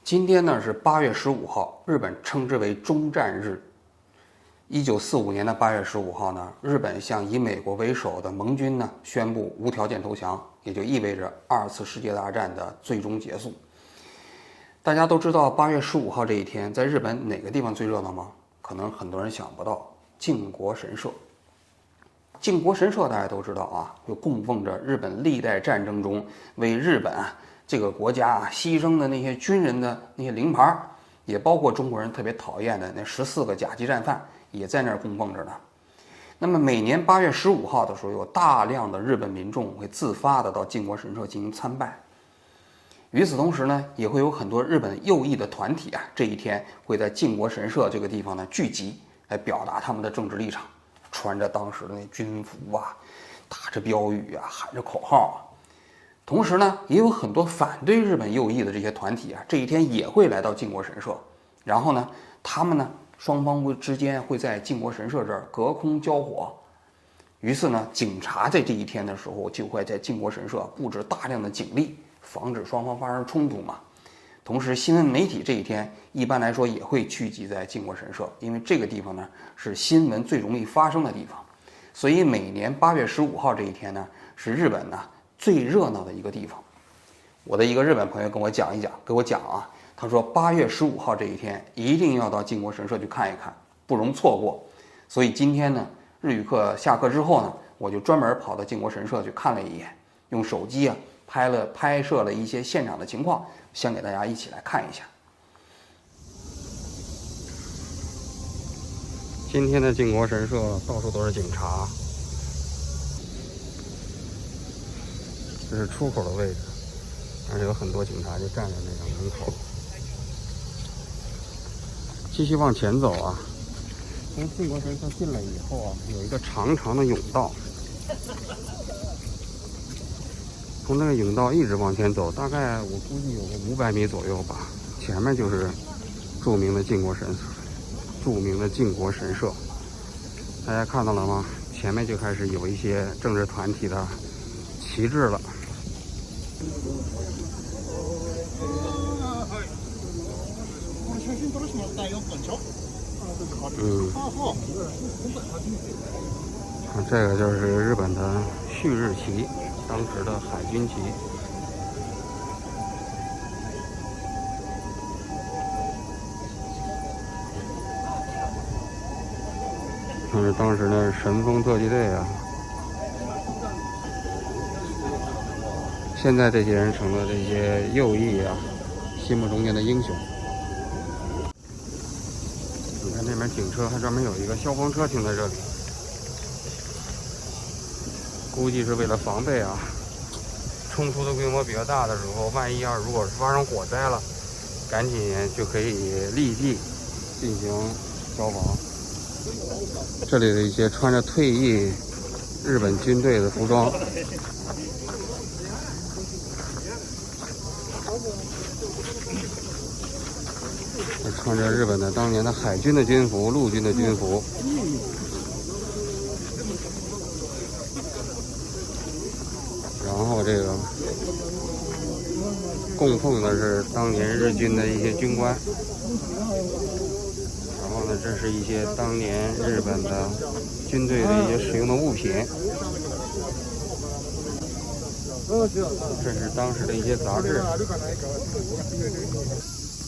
今天呢是8月15号，日本称之为终战日。1945年的8月15号呢，日本向以美国为首的盟军呢宣布无条件投降，也就意味着2次世界大战的最终结束。大家都知道8月15号这一天，在日本哪个地方最热闹吗？可能很多人想不到，靖国神社。靖国神社大家都知道啊，就供奉着日本历代战争中为日本这个国家牺牲的那些军人的那些灵牌，也包括中国人特别讨厌的那14个甲级战犯，也在那儿供奉着呢。那么每年8月15号的时候，有大量的日本民众会自发的到靖国神社进行参拜。与此同时呢，也会有很多日本右翼的团体这一天会在靖国神社这个地方呢聚集，来表达他们的政治立场，穿着当时的那军服打着标语喊着口号同时呢，也有很多反对日本右翼的这些团体这一天也会来到靖国神社，然后呢，他们呢双方之间会在靖国神社这儿隔空交火。于是呢，警察在这一天的时候就会在靖国神社布置大量的警力，防止双方发生冲突嘛。同时，新闻媒体这一天一般来说也会聚集在靖国神社，因为这个地方呢是新闻最容易发生的地方，所以每年8月15号这一天呢是日本呢最热闹的一个地方。我的一个日本朋友跟我讲他说8月15号这一天一定要到靖国神社去看一看，不容错过。所以今天呢，日语课下课之后呢，我就专门跑到靖国神社去看了一眼，用手机拍摄了一些现场的情况，想给大家一起来看一下。今天的靖国神社到处都是警察，这是出口的位置，而且有很多警察就站在那个门口。继续往前走从靖国神社进来以后有一个长长的甬道，从这个甬道一直往前走，大概我估计有个500米左右吧。前面就是著名的靖国神社，大家看到了吗？前面就开始有一些政治团体的旗帜了。这个就是日本的旭日旗，当时的海军旗。这是当时的神风特技队现在这些人成了这些右翼心目中间的英雄。你看那边警车还专门有一个消防车停在这里，估计是为了防备冲突的规模比较大的时候，万一如果是发生火灾了，赶紧就可以立即进行消防。这里的一些穿着退役日本军队的服装，穿着日本的当年的海军的军服、陆军的军服。然后这个供奉的是当年日军的一些军官，然后呢，这是一些当年日本的军队的一些使用的物品，这是当时的一些杂志。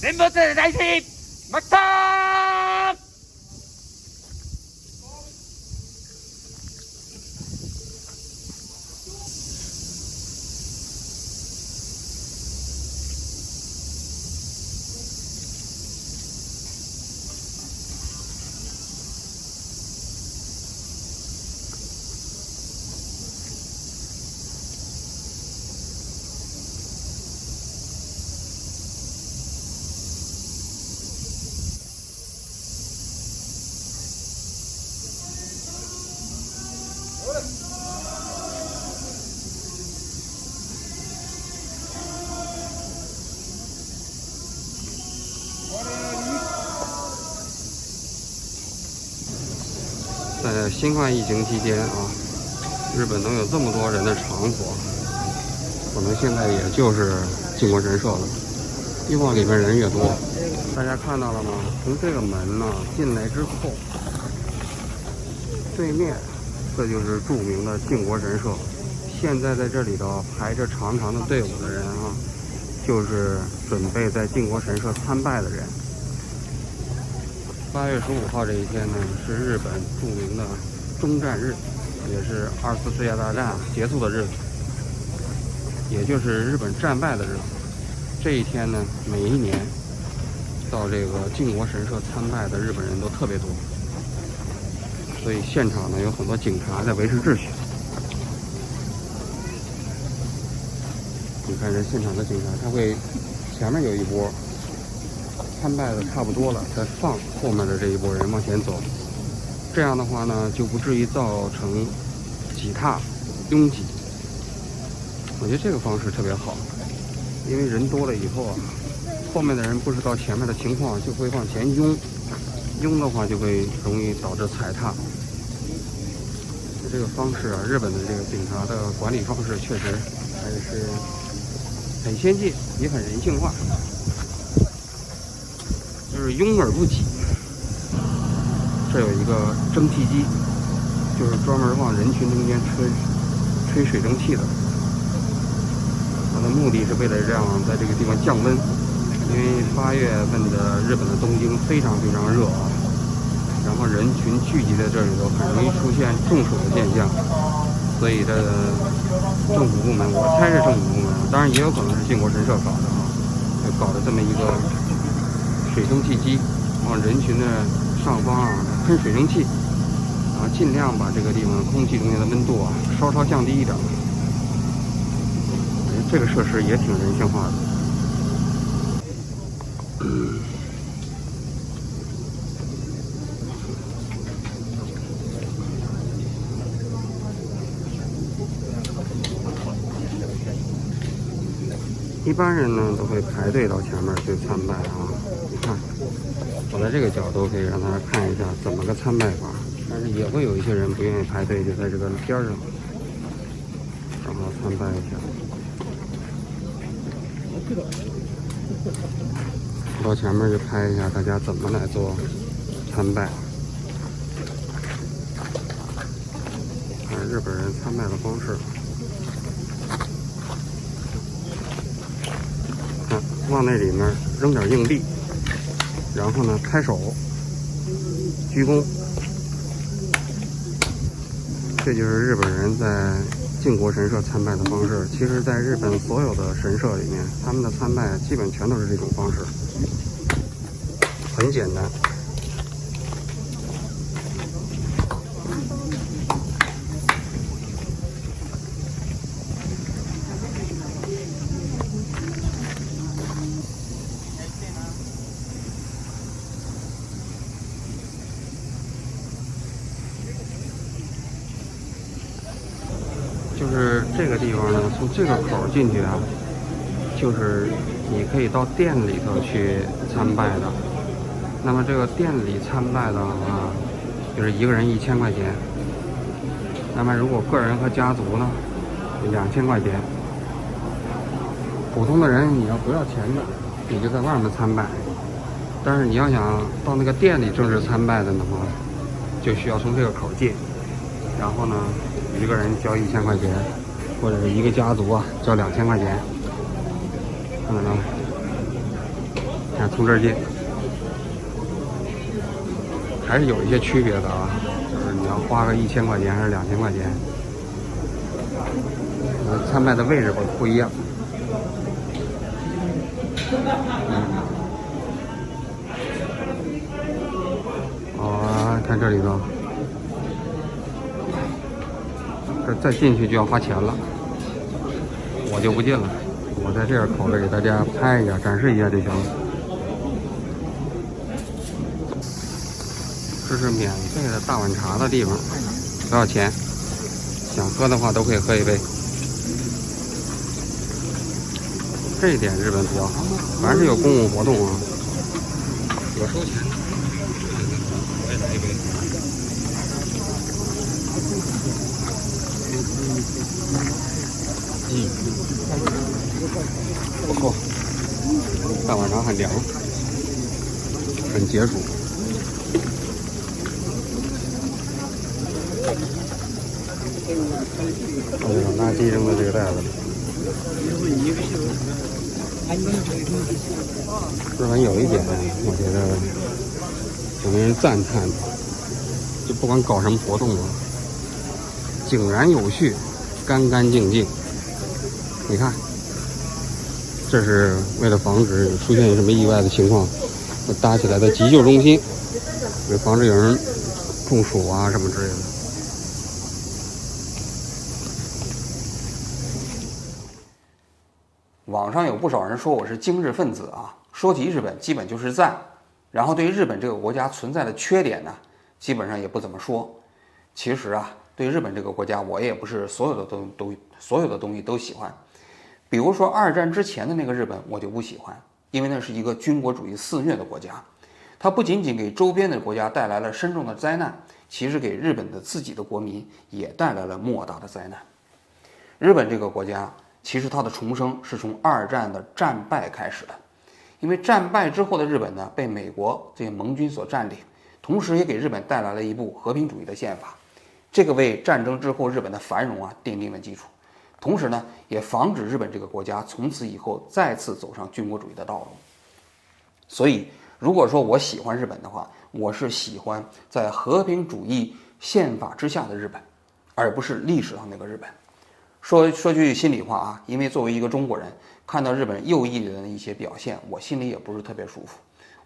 全部在一起，马上！在新冠疫情期间日本能有这么多人的场所，可能现在也就是靖国神社了。越往里面人越多。大家看到了吗？从这个门呢进来之后，对面这就是著名的靖国神社。现在在这里头排着长长的队伍的人啊，就是准备在靖国神社参拜的人。8月15号这一天呢，是日本著名的终战日，也是2次世界大战结束的日子，也就是日本战败的日子。这一天呢，每一年到这个靖国神社参拜的日本人都特别多，所以现场呢有很多警察在维持秩序。你看这现场的警察，他会前面有一波参拜的差不多了，再放后面的这一波人往前走，这样的话呢就不至于造成挤踏拥挤。我觉得这个方式特别好，因为人多了以后啊，后面的人不知道前面的情况，就会往前拥的话就会容易导致踩踏。这个方式啊，日本的这个警察的管理方式确实还是很先进，也很人性化，就是拥而不挤。这有一个蒸汽机，就是专门往人群中间吹水蒸气的。它的目的是为了让在这个地方降温，因为8月份的日本的东京非常非常热啊，然后人群聚集在这里头，很容易出现中暑的现象，所以这政府部门，我猜是政府部门，当然也有可能是靖国神社搞的啊，就搞的这么一个水蒸气机，往人群的上方啊喷水蒸气，啊，尽量把这个地方空气中间的温度啊稍稍降低一点。这个设施也挺人性化的。一般人呢都会排队到前面去参拜啊。你看，我在这个角度可以让大家看一下怎么个参拜法，但是也会有一些人不愿意排队，就在这个边上，然后参拜一下。到前面就拍一下大家怎么来做参拜，看日本人参拜的方式。看，往那里面扔点硬币，然后呢拍手鞠躬，这就是日本人在靖国神社参拜的方式。其实在日本所有的神社里面，他们的参拜基本全都是这种方式，很简单。就是这个地方呢，从这个口进去啊，就是你可以到店里头去参拜的。那么这个店里参拜的话，就是一个人1000块钱。那么如果个人和家族呢，2000块钱。普通的人你要不要钱的，你就在外面参拜。但是你要想到那个店里正式参拜的话，就需要从这个口进。然后呢，一个人交1000块钱，或者是一个家族啊交2000块钱。看到没有？看从这儿进。还是有一些区别的啊，就是你要花个1000块钱还是2000块钱，参拜的位置不一样。啊，看这里头，这再进去就要花钱了，我就不进了，我在这口子给大家拍一下，展示一下就行了。这是免费的大碗茶的地方，不要钱，想喝的话都可以喝一杯。这一点日本比较好，凡是有公共活动啊，有收钱的。我也来一杯。不错。大晚上还凉，很解暑。拿鸡扔的这个袋子，日本有一点，我觉得挺令人赞叹的，就不管搞什么活动啊，井然有序，干干净净。你看，这是为了防止出现什么意外的情况，搭起来的急救中心，为防止有人中暑啊什么之类的。网上有不少人说我是精日分子啊，说起日本基本就是赞，然后对日本这个国家存在的缺点呢，基本上也不怎么说。其实啊，对日本这个国家，我也不是所有的东西都喜欢。比如说二战之前的那个日本，我就不喜欢，因为那是一个军国主义肆虐的国家，它不仅仅给周边的国家带来了深重的灾难，其实给日本的自己的国民也带来了莫大的灾难。日本这个国家，其实它的重生是从二战的战败开始的，因为战败之后的日本呢，被美国这些盟军所占领，同时也给日本带来了一部和平主义的宪法，这个为战争之后日本的繁荣奠定了基础，同时呢，也防止日本这个国家从此以后再次走上军国主义的道路。所以，如果说我喜欢日本的话，我是喜欢在和平主义宪法之下的日本，而不是历史上那个日本。说句心里话啊，因为作为一个中国人，看到日本右翼的一些表现，我心里也不是特别舒服。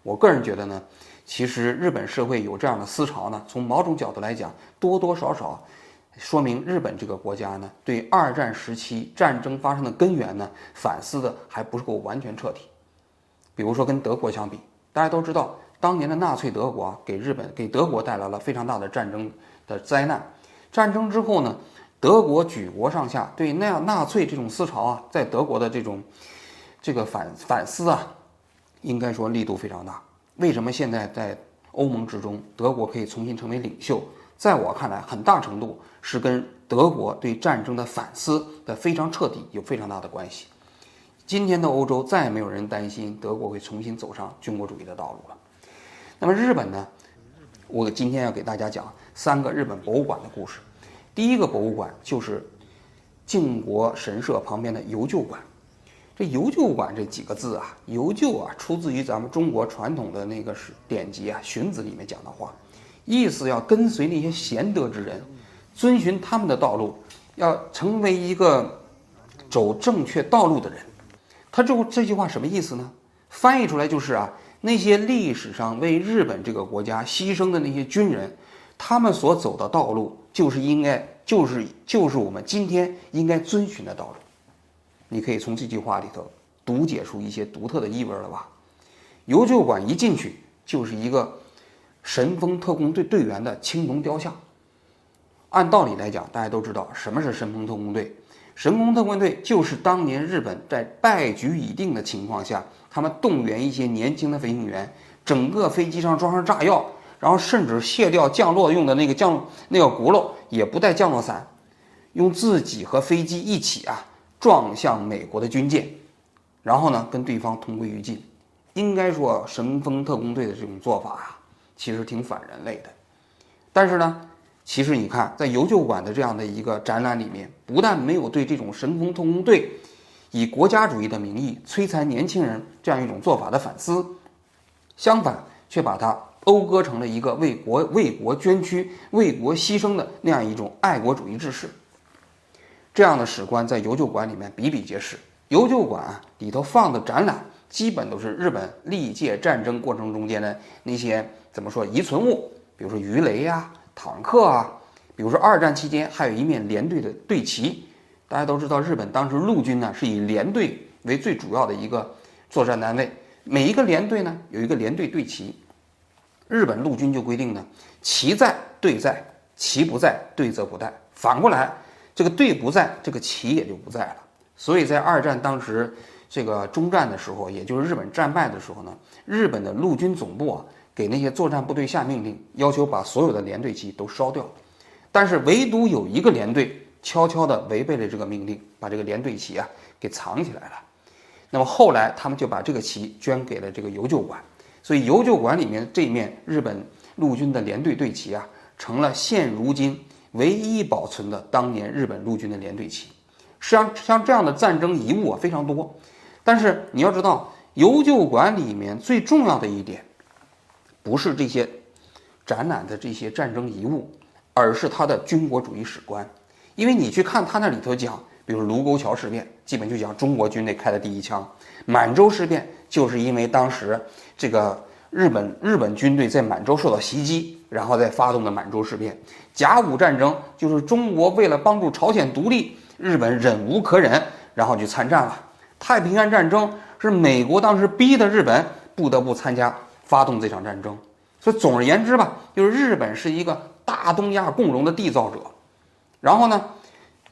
我个人觉得呢，其实日本社会有这样的思潮呢，从某种角度来讲，多多少少说明日本这个国家呢，对二战时期战争发生的根源呢，反思的还不是够完全彻底。比如说跟德国相比，大家都知道，当年的纳粹德国给德国带来了非常大的战争的灾难。战争之后呢，德国举国上下对纳粹这种思潮在德国的这个反思应该说力度非常大。为什么现在在欧盟之中，德国可以重新成为领袖？在我看来，很大程度是跟德国对战争的反思的非常彻底有非常大的关系。今天的欧洲再也没有人担心德国会重新走上军国主义的道路了。那么日本呢？我今天要给大家讲3个日本博物馆的故事。第一个博物馆就是靖国神社旁边的游旧馆。这游旧馆这几个字游旧出自于咱们中国传统的那个典籍荀子里面讲的话，意思要跟随那些贤德之人，遵循他们的道路，要成为一个走正确道路的人。他这句话什么意思呢？翻译出来就是那些历史上为日本这个国家牺牲的那些军人，他们所走的道路就是我们今天应该遵循的道路。你可以从这句话里头读解出一些独特的意味了吧？游旧馆一进去就是一个神风特工队队员的青铜雕像。按道理来讲，大家都知道什么是神风特工队。神风特工队就是当年日本在败局已定的情况下，他们动员一些年轻的飞行员，整个飞机上装上炸药，然后甚至卸掉降落用的那个轱辘，也不带降落伞，用自己和飞机一起撞向美国的军舰，然后呢跟对方同归于尽。应该说神风特工队的这种做法其实挺反人类的。但是呢，其实你看，在游旧馆的这样的一个展览里面，不但没有对这种神风特工队以国家主义的名义摧残年轻人这样一种做法的反思，相反却把它讴歌成了一个为国捐躯、为国牺牲的那样一种爱国主义志士。这样的史观在游旧馆里面比比皆是。游旧馆里头放的展览基本都是日本历届战争过程中间的那些遗存物，比如说鱼雷坦克比如说二战期间还有一面连队的队旗。大家都知道日本当时陆军呢是以连队为最主要的一个作战单位，每一个连队呢有一个连队队旗。日本陆军就规定呢，旗在队在，旗不在队则不在，反过来这个队不在，这个旗也就不在了。所以在二战当时这个中战的时候，也就是日本战败的时候呢，日本的陆军总部给那些作战部队下命令，要求把所有的连队旗都烧掉。但是唯独有一个连队悄悄地违背了这个命令，把这个连队旗给藏起来了。那么后来他们就把这个旗捐给了这个邮旧馆，所以邮旧馆里面这面日本陆军的联队队旗啊，成了现如今唯一保存的当年日本陆军的联队旗。实际上，像这样的战争遗物啊非常多，但是你要知道，邮旧馆里面最重要的一点，不是这些展览的这些战争遗物，而是它的军国主义史观。因为你去看它那里头讲，比如卢沟桥事变，基本就讲中国军队开的第一枪；满洲事变，就是因为当时这个日本军队在满洲受到袭击，然后再发动的满洲事变；甲午战争就是中国为了帮助朝鲜独立，日本忍无可忍，然后去参战了；太平洋战争是美国当时逼的日本不得不参加发动这场战争。所以总而言之吧，就是日本是一个大东亚共荣的缔造者。然后呢，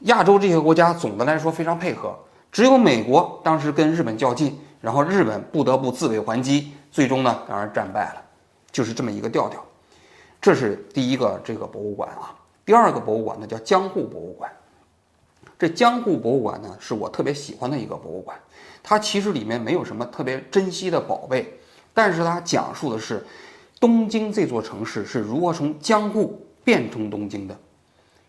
亚洲这些国家总的来说非常配合，只有美国当时跟日本较劲，然后日本不得不自卫还击，最终呢当然战败了，就是这么一个调调。这是第一个这个博物馆啊。第二个博物馆呢叫江户博物馆。这江户博物馆呢是我特别喜欢的一个博物馆，它其实里面没有什么特别珍惜的宝贝，但是它讲述的是东京这座城市是如何从江户变成东京的。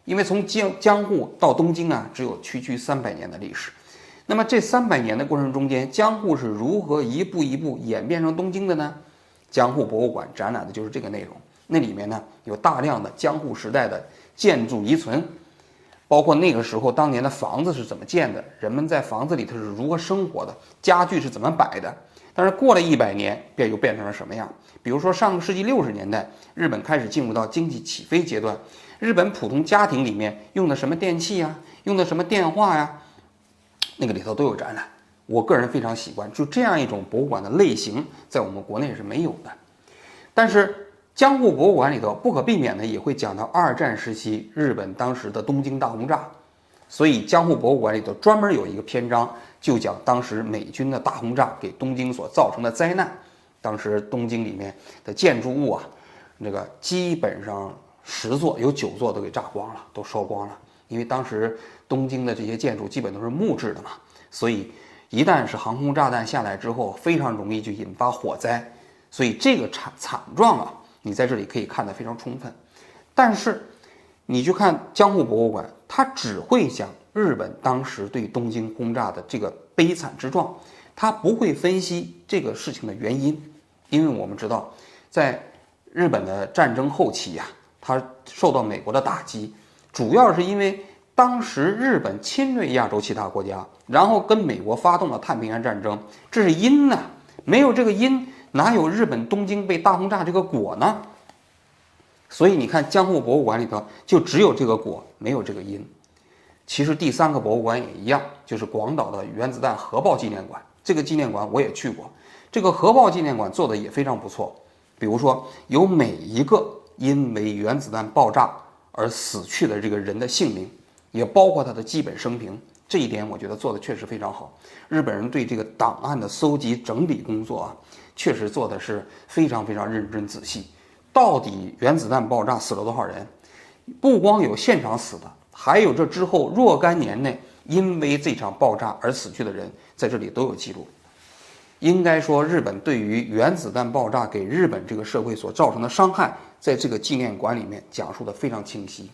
因为从江户到东京啊，只有区300年的历史。那么这300年的过程中间，江户是如何一步一步演变成东京的呢？江户博物馆展览的就是这个内容。那里面呢有大量的江户时代的建筑遗存，包括那个时候当年的房子是怎么建的，人们在房子里头是如何生活的，家具是怎么摆的。但是过了100年，又变成了什么样？比如说上个世纪60年代，日本开始进入到经济起飞阶段，日本普通家庭里面用的什么电器啊，用的什么电话呀，那个里头都有展览。我个人非常喜欢，就这样一种博物馆的类型，在我们国内是没有的。但是江户博物馆里头不可避免的也会讲到2战时期日本当时的东京大轰炸，所以江户博物馆里头专门有一个篇章，就讲当时美军的大轰炸给东京所造成的灾难。当时东京里面的建筑物啊，那个基本上10座有9座都给炸光了，都烧光了。因为当时东京的这些建筑基本都是木质的嘛，所以一旦是航空炸弹下来之后，非常容易就引发火灾。所以这个惨状啊，你在这里可以看得非常充分。但是你去看江户博物馆，它只会讲日本当时对东京轰炸的这个悲惨之状，它不会分析这个事情的原因。因为我们知道，在日本的战争后期呀，它受到美国的打击，主要是因为当时日本侵略亚洲其他国家，然后跟美国发动了太平洋战争，这是因呢，没有这个因，哪有日本东京被大轰炸这个果呢？所以你看江户博物馆里头就只有这个果，没有这个因。其实第3个博物馆也一样，就是广岛的原子弹核爆纪念馆。这个纪念馆我也去过，这个核爆纪念馆做的也非常不错。比如说有每一个因为原子弹爆炸而死去的这个人的姓名，也包括他的基本生平，这一点我觉得做的确实非常好。日本人对这个档案的搜集整理工作啊，确实做的是非常非常认真仔细。到底原子弹爆炸死了多少人？不光有现场死的，还有这之后若干年内因为这场爆炸而死去的人，在这里都有记录。应该说，日本对于原子弹爆炸给日本这个社会所造成的伤害，在这个纪念馆里面讲述的非常清晰。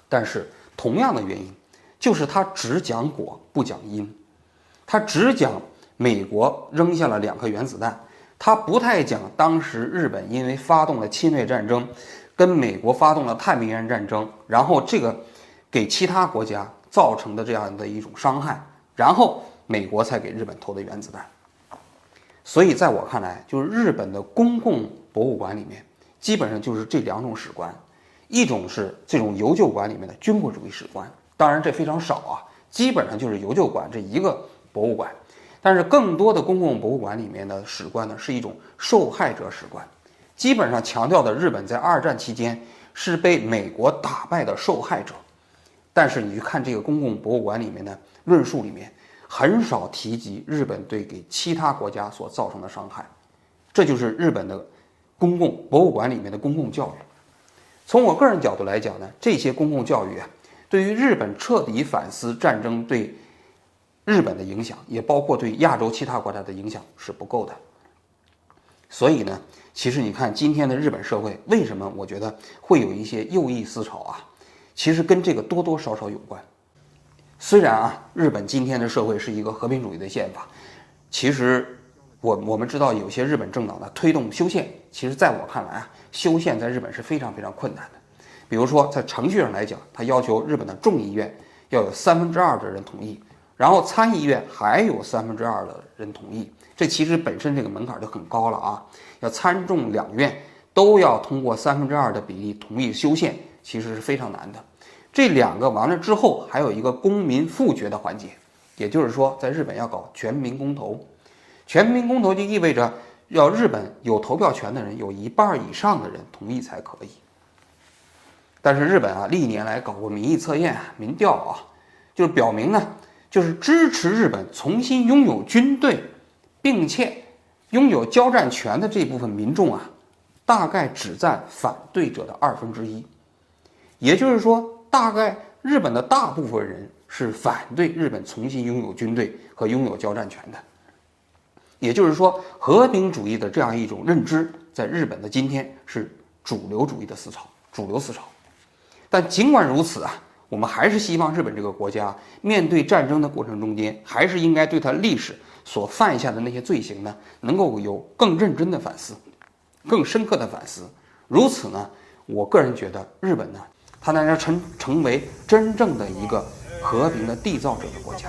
但是同样的原因，就是他只讲果不讲因，他只讲美国扔下了2颗原子弹，他不太讲当时日本因为发动了侵略战争，跟美国发动了太平洋战争，然后这个给其他国家造成的这样的一种伤害，然后美国才给日本投的原子弹。所以在我看来，就是日本的公共博物馆里面，基本上就是这2种史观，一种是这种邮旧馆里面的军国主义史观，当然这非常少啊，基本上就是邮旧馆这一个博物馆。但是更多的公共博物馆里面的史观呢，是一种受害者史观，基本上强调的日本在2战期间是被美国打败的受害者。但是你去看这个公共博物馆里面的论述里面，很少提及日本对给其他国家所造成的伤害。这就是日本的公共博物馆里面的公共教育。从我个人角度来讲呢，这些公共教育啊，对于日本彻底反思战争对日本的影响，也包括对亚洲其他国家的影响是不够的。所以呢，其实你看今天的日本社会，为什么我觉得会有一些右翼思潮啊？其实跟这个多多少少有关。虽然啊，日本今天的社会是一个和平主义的宪法，其实我们知道有些日本政党呢推动修宪，其实在我看来啊，修宪在日本是非常非常困难的。比如说在程序上来讲，它要求日本的众议院要有2/3的人同意，然后参议院还有2/3的人同意。这其实本身这个门槛就很高了啊，要参众两院都要通过2/3的比例同意修宪，其实是非常难的。这两个完了之后，还有一个公民复决的环节，也就是说，在日本要搞全民公投。全民公投就意味着要日本有投票权的人有1半以上的人同意才可以。但是日本啊，历年来搞过民意测验、民调啊，就是表明呢，就是支持日本重新拥有军队，并且拥有交战权的这部分民众啊，大概只占反对者的1/2。也就是说，大概日本的大部分人是反对日本重新拥有军队和拥有交战权的。也就是说，和平主义的这样一种认知，在日本的今天是主流主义的思潮，主流思潮。但尽管如此啊，我们还是希望日本这个国家面对战争的过程中间，还是应该对它历史所犯下的那些罪行呢，能够有更认真的反思，更深刻的反思。如此呢，我个人觉得日本呢，它才能成为真正的一个和平的缔造者的国家。